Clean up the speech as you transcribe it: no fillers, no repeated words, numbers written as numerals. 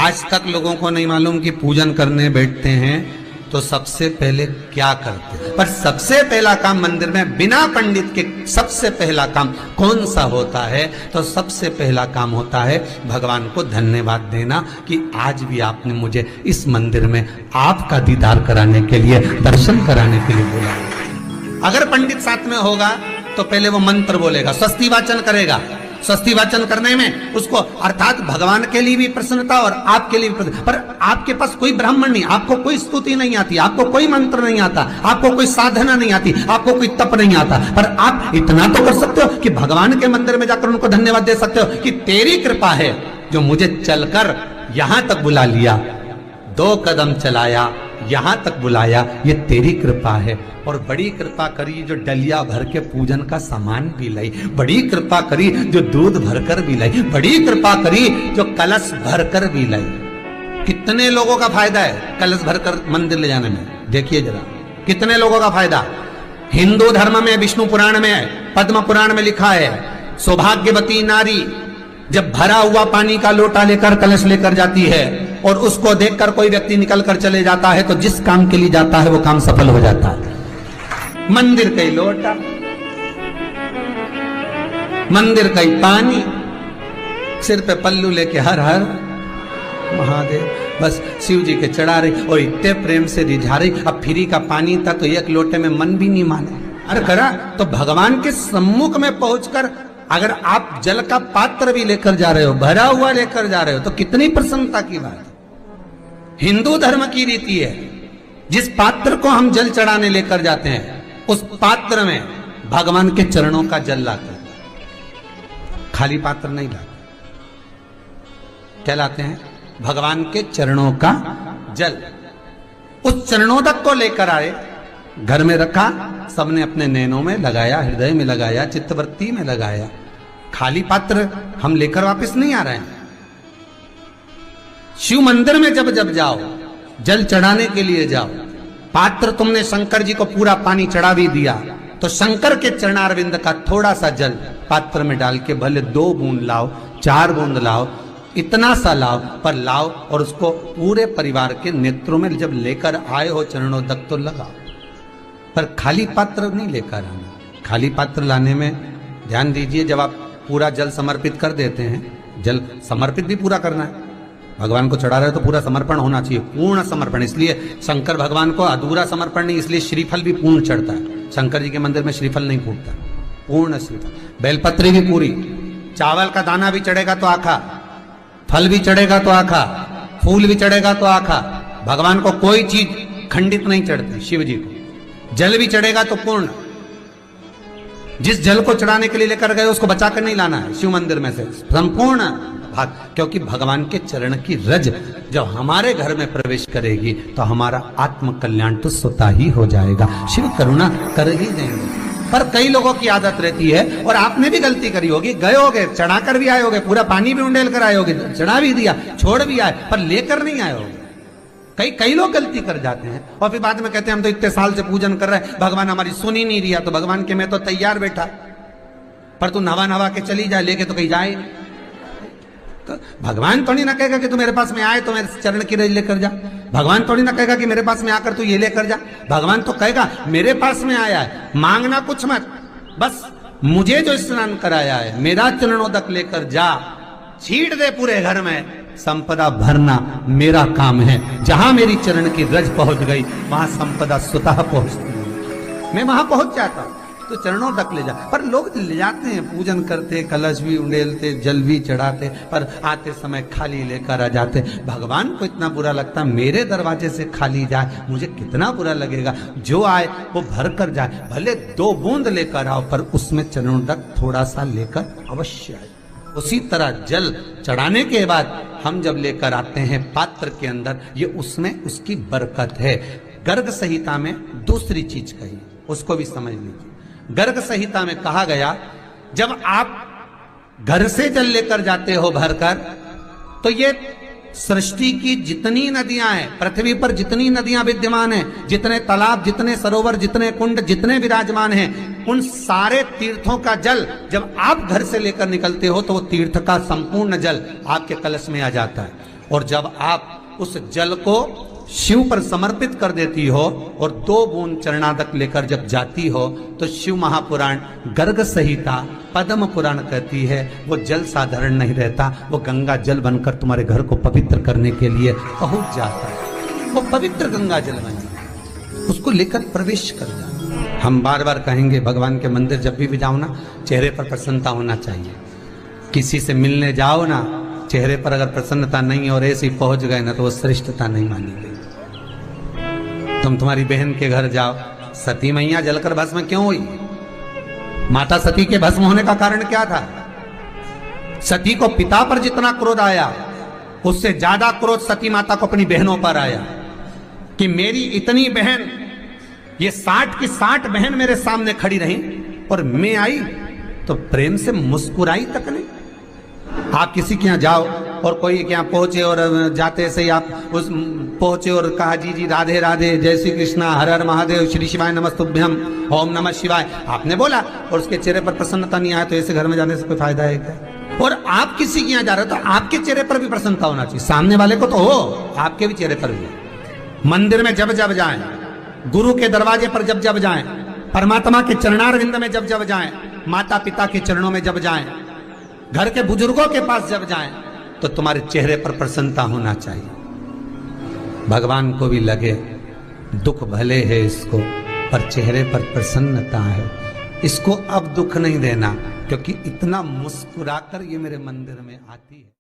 आज तक लोगों को नहीं मालूम कि पूजन करने बैठते हैं तो सबसे पहले क्या करते हैं। पर सबसे पहला काम मंदिर में बिना पंडित के सबसे पहला काम कौन सा होता है? तो सबसे पहला काम होता है भगवान को धन्यवाद देना कि आज भी आपने मुझे इस मंदिर में आपका दीदार कराने के लिए, दर्शन कराने के लिए बोला। अगर पंडित साथ में होगा तो पहले वो मंत्र बोलेगा, स्वस्ति वाचन करेगा। स्वस्ति वाचन करने में उसको अर्थात भगवान के लिए भी प्रसन्नता और आपके लिए भी प्रसन्नता। पर आपके पास कोई ब्राह्मण नहीं, आपको कोई स्तुति नहीं आती, आपको कोई मंत्र नहीं आता, आपको कोई साधना नहीं आती, आपको कोई तप नहीं आता, पर आप इतना तो कर सकते हो कि भगवान के मंदिर में जाकर उनको धन्यवाद दे सकते हो कि तेरी कृपा है जो मुझे चलकर यहां तक बुला लिया, 2 कदम चलाया, यहां तक बुलाया, ये तेरी कृपा है। और बड़ी कृपा करी जो डलिया भर के पूजन का सामान भी लाई, बड़ी कृपा करी जो दूध भरकर भी लाई, बड़ी कृपा करी जो कलश भरकर भी लाई। कितने लोगों का फायदा है कलश भरकर मंदिर ले जाने में? देखिए जरा कितने लोगों का फायदा। हिंदू धर्म में, विष्णु पुराण में, पद्म पुराण में लिखा है, सौभाग्यवती नारी जब भरा हुआ पानी का लोटा लेकर कलश लेकर जाती है और उसको देखकर कोई व्यक्ति निकल कर चले जाता है तो जिस काम के लिए जाता है वो काम सफल हो जाता है। मंदिर का ही लोटा, मंदिर का ही पानी, सिर पे पल्लू लेके हर हर महादेव बस शिव जी के चढ़ा रही और इतने प्रेम से रिझा रही। अब फ्री का पानी था तो एक लोटे में मन भी नहीं माने। अरे करा तो भगवान के सम्मुख में पहुंचकर अगर आप जल का पात्र भी लेकर जा रहे हो, भरा हुआ लेकर जा रहे हो, तो कितनी प्रसन्नता की बात है। हिंदू धर्म की रीति है, जिस पात्र को हम जल चढ़ाने लेकर जाते हैं उस पात्र में भगवान के चरणों का जल लाते हैं, खाली पात्र नहीं लाते। क्या लाते हैं? भगवान के चरणों का जल। उस चरणोदक को लेकर आए, घर में रखा, सबने अपने नैनों में लगाया, हृदय में लगाया, चित्तवृत्ति में लगाया। खाली पात्र हम लेकर वापस नहीं आ रहे हैं। शिव मंदिर में जब जब जाओ, जल चढ़ाने के लिए जाओ, पात्र तुमने शंकर जी को पूरा पानी चढ़ा भी दिया तो शंकर के चरणारविंद का थोड़ा सा जल पात्र में डाल के भले 2 बूंद लाओ, 4 बूंद लाओ, इतना सा लाओ, पर लाओ और उसको पूरे परिवार के नेत्रों में जब लेकर आए हो चरणोदक तो लगाओ। पर खाली पात्र नहीं लेकर आना। खाली पात्र लाने में ध्यान दीजिए, जब आप पूरा जल समर्पित कर देते हैं, जल समर्पित भी पूरा करना है, भगवान को चढ़ा रहे हो तो पूरा समर्पण होना चाहिए, पूर्ण समर्पण। इसलिए शंकर भगवान को अधूरा समर्पण नहीं, इसलिए श्रीफल भी पूर्ण चढ़ता है। शंकर जी के मंदिर में श्रीफल नहीं फूटता, पूर्ण श्रीफल। बेलपत्री भी पूरी, चावल का दाना भी चढ़ेगा तो आखा, फल भी चढ़ेगा तो आखा, फूल भी चढ़ेगा तो आखा। भगवान को कोई चीज खंडित नहीं चढ़ती, शिव जी को जल भी चढ़ेगा तो पूर्ण। जिस जल को चढ़ाने के लिए लेकर गए उसको बचा कर नहीं लाना है शिव मंदिर में से, संपूर्ण भाग। क्योंकि भगवान के चरण की रज जब हमारे घर में प्रवेश करेगी तो हमारा आत्म कल्याण तो स्वतः ही हो जाएगा। शिव करुणा कर ही देंगे। पर कई लोगों की आदत रहती है, और आपने भी गलती करी होगी, गए होगे, चढ़ाकर भी आए होगे, पूरा पानी भी उंडेल कर आए होगे, चढ़ा भी दिया, छोड़ भी आए, पर लेकर नहीं आए होगे। कई लोग गलती कर जाते हैं और फिर बाद में कहते हैं हम तो इतने साल से पूजन कर रहे हैं, भगवान हमारी सुन ही नहीं दिया। तो भगवान के मैं तो तैयार बैठा, पर तू नवा के चली जाए, लेके तो कहीं जाए। तो भगवान थोड़ी ना कहेगा कि तू मेरे पास में आए तो मेरे चरण की रज लेकर जा। भगवान थोड़ी ना कहेगा कि मेरे पास में आकर तू ये लेकर जा। भगवान तो कहेगा मेरे पास में आया है, मांगना कुछ मत, बस मुझे जो स्नान कराया है मेरा चरणोदक लेकर जा, छीट दे पूरे घर में, संपदा भरना मेरा काम है। जहां मेरी चरण की रज पहुंच गई वहां संपदा स्वतः पहुंचती है, मैं वहां पहुंच जाता हूं। तो चरणों तक ले जा। पर लोग ले जाते हैं, पूजन करते, कलश भी उंडेलते, जल भी चढ़ाते, पर आते समय खाली लेकर आ जाते। भगवान को इतना बुरा लगता, मेरे दरवाजे से खाली जाए, मुझे कितना बुरा लगेगा। जो आए वो भर कर जाए, भले 2 बूंद लेकर आओ, पर उसमें चरणों तक थोड़ा सा लेकर अवश्य आए। उसी तरह जल चढ़ाने के बाद हम जब लेकर आते हैं पात्र के अंदर, ये उसमें उसकी बरकत है। गर्ग संहिता में दूसरी चीज कही, उसको भी समझ लीजिए। गर्ग संहिता में कहा गया, जब आप घर से जल लेकर जाते हो भरकर, तो ये सृष्टि की जितनी नदियां हैं, पृथ्वी पर जितनी नदियां विद्यमान हैं, जितने तालाब, जितने सरोवर, जितने कुंड, जितने विराजमान हैं, उन सारे तीर्थों का जल जब आप घर से लेकर निकलते हो तो वो तीर्थ का संपूर्ण जल आपके कलश में आ जाता है। और जब आप उस जल को शिव पर समर्पित कर देती हो और 2 बूंद चरणादक लेकर जब जाती हो तो शिव महापुराण गर्ग संहिता पद्म पुराण कहती है वो जल साधारण नहीं रहता, वो गंगा जल बनकर तुम्हारे घर को पवित्र करने के लिए पहुंच जाता है। वो पवित्र गंगा जल बन जाता, उसको लेकर प्रवेश कर जाता। हम बार बार कहेंगे भगवान के मंदिर जब भी जाओ ना, चेहरे पर प्रसन्नता होना चाहिए। किसी से मिलने जाओ ना, चेहरे पर अगर प्रसन्नता नहीं और ऐसे ही पहुंच गए ना तो वो श्रेष्ठता नहीं मानी गई। तुम तुम्हारी बहन के घर जाओ, सती मैया जलकर भस्म क्यों हुई? माता सती के भस्म होने का कारण क्या था? सती को पिता पर जितना क्रोध आया उससे ज्यादा क्रोध सती माता को अपनी बहनों पर आया कि मेरी इतनी बहन, ये 60 की 60 बहन मेरे सामने खड़ी रही और मैं आई तो प्रेम से मुस्कुराई तक नहीं। आप किसी के यहाँ जाओ और कोई के यहाँ पहुंचे और जाते से ही आप उस पहुंचे और कहा जी जी राधे राधे, जय श्री कृष्णा, हर हर महादेव, श्री शिवाय नमस्तुभ्यम, ओम नमः शिवाय आपने बोला और उसके चेहरे पर प्रसन्नता नहीं आया तो ऐसे घर में जाने से कोई फायदा है क्या? और आप किसी के यहाँ जा रहे हो तो आपके चेहरे पर भी प्रसन्नता होना चाहिए, सामने वाले को तो हो, आपके भी चेहरे पर भी। मंदिर में जब जब जाएं, गुरु के दरवाजे पर जब जब जाएं, परमात्मा के चरणारविंद में जब जब जाएं, माता पिता के चरणों में जब जाएं, घर के बुजुर्गों के पास जब जाएं तो तुम्हारे चेहरे पर प्रसन्नता होना चाहिए। भगवान को भी लगे दुख भले है इसको पर चेहरे पर प्रसन्नता है, इसको अब दुख नहीं देना क्योंकि इतना मुस्कुराकर ये मेरे मंदिर में आती है।